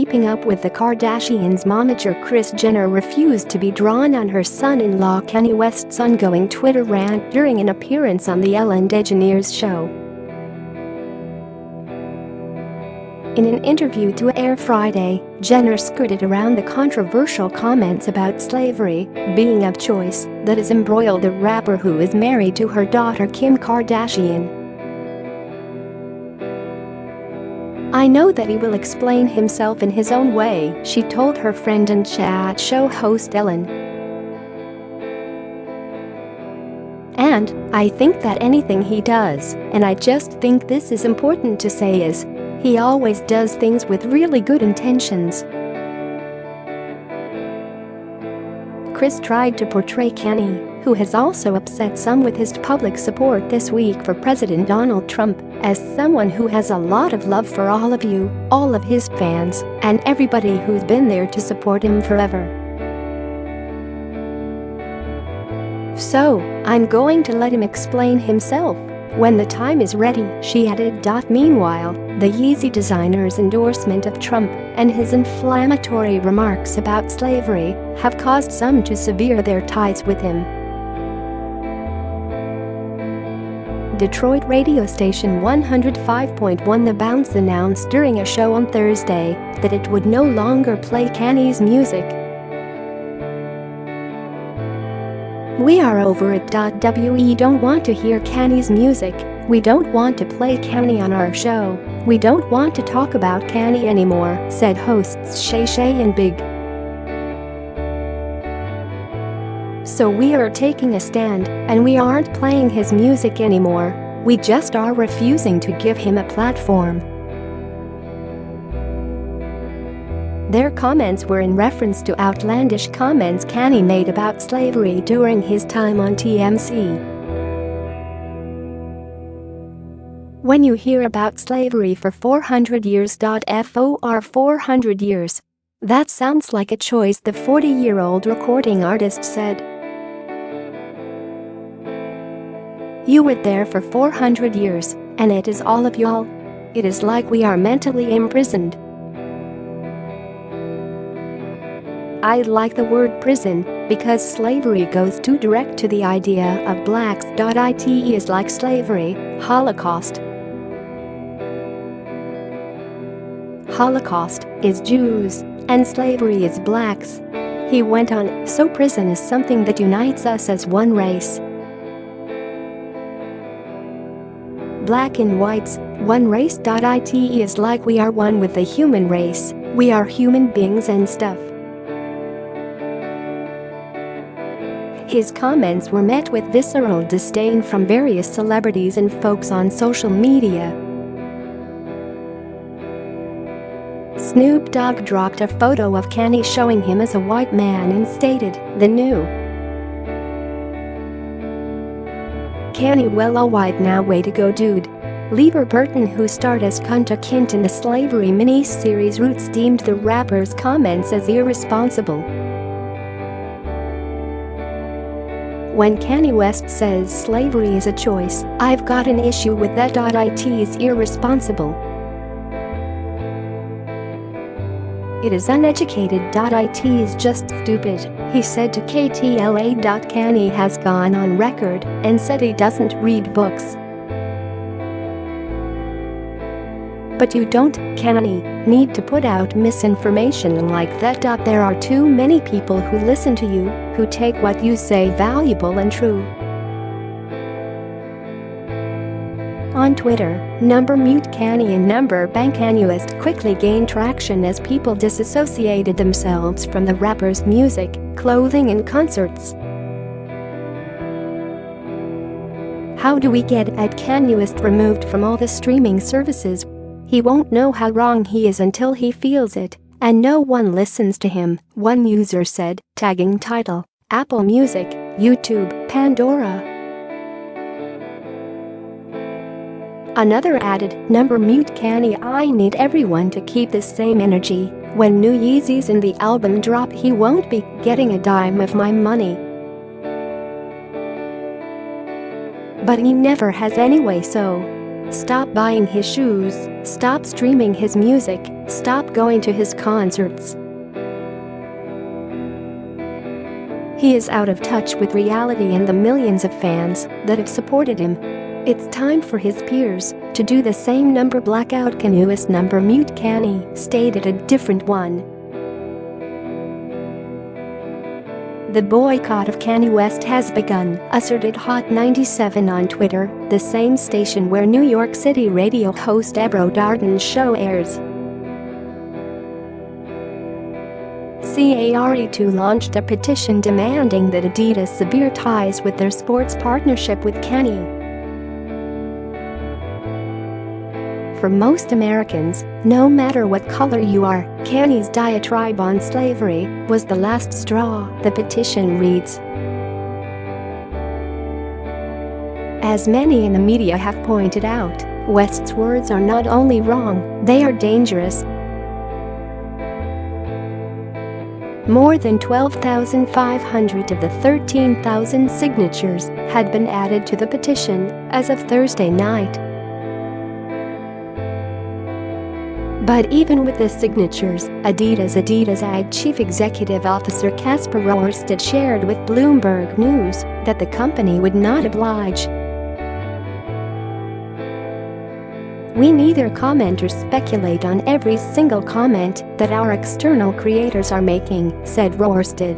Keeping Up with the Kardashians momager Kris Jenner refused to be drawn on her son-in-law Kanye West's ongoing Twitter rant during an appearance on the Ellen DeGeneres show. In an interview to air Friday, Jenner skirted around the controversial comments about slavery being of choice that has embroiled the rapper who is married to her daughter Kim Kardashian. "I know that he will explain himself in his own way," she told her friend and chat show host Ellen. "And I think that anything he does, and I just think this is important to say, is he always does things with really good intentions." Kris tried to portray Kanye, who has also upset some with his public support this week for President Donald Trump, as someone who has a lot of love for all of you, all of his fans, and everybody who's been there to support him forever. "So, I'm going to let him explain himself when the time is ready," she added. Meanwhile, the Yeezy designer's endorsement of Trump and his inflammatory remarks about slavery have caused some to sever their ties with him. Detroit radio station 105.1 The Bounce announced during a show on Thursday that it would no longer play Kanye's music. "We are over it. We don't want to hear Kanye's music. We don't want to play Kanye on our show. We don't want to talk about Kanye anymore," said hosts Shay Shay and Big. "So we are taking a stand, and we aren't playing his music anymore. We just are refusing to give him a platform." Their comments were in reference to outlandish comments Kanye made about slavery during his time on TMZ. "When you hear about slavery for 400 years. For 400 years. That sounds like a choice," the 40-year-old recording artist said. "You were there for 400 years, and it is all of y'all. It is like we are mentally imprisoned." "I like the word prison because slavery goes too direct to the idea of blacks. It is like slavery, Holocaust. Holocaust is Jews, and slavery is blacks," he went on, "so prison is something that unites us as one race. Black and whites, one race. It is like we are one with the human race, we are human beings and stuff." His comments were met with visceral disdain from various celebrities and folks on social media. Snoop Dogg dropped a photo of Kanye showing him as a white man and stated, "The new Kanye, well, all white now, way to go, dude." Lever Burton, who starred as Kunta Kinte in the slavery mini-series Roots, deemed the rapper's comments as irresponsible. "When Kanye West says slavery is a choice, I've got an issue with that. It is irresponsible. It is uneducated. It is just stupid," he said to KTLA. Kanye has gone on record and said he doesn't read books. "But you don't, Kanye, need to put out misinformation like that. There are too many people who listen to you, who take what you say valuable and true." On Twitter, #mute Kanye and #Kanye West quickly gained traction as people disassociated themselves from the rapper's music, clothing and concerts. "How do we get Kanye West removed from all the streaming services? He won't know how wrong he is until he feels it, and no one listens to him," one user said, tagging Tidal, Apple Music, YouTube, Pandora. Another added, "mute Kanye, I need everyone to keep the same energy. When new Yeezys in the album drop, he won't be getting a dime of my money. But he never has anyway, so stop buying his shoes, stop streaming his music, stop going to his concerts. He is out of touch with reality and the millions of fans that have supported him. It's time for his peers to do the same. Blackout Kanye's mute Kanye stated a different one. The boycott of Kanye West has begun, asserted Hot 97 on Twitter, the same station where New York City radio host Ebro Darden's show airs. CARE2 launched a petition demanding that Adidas sever ties with their sports partnership with Kanye. For most Americans, no matter what color you are, Kanye's diatribe on slavery was the last straw, the petition reads. As many in the media have pointed out, West's words are not only wrong, they are dangerous. More than 12,500 of the 13,000 signatures had been added to the petition as of Thursday night. But even with the signatures, Adidas AG Chief Executive Officer Kasper Rorsted shared with Bloomberg News that the company would not oblige. We neither comment or speculate on every single comment that our external creators are making, said Rorsted.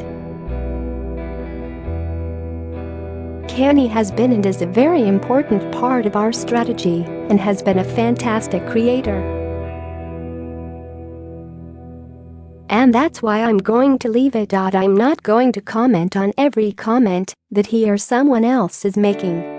Kanye has been and is a very important part of our strategy and has been a fantastic creator. And that's why I'm going to leave it. I'm not going to comment on every comment that he or someone else is making.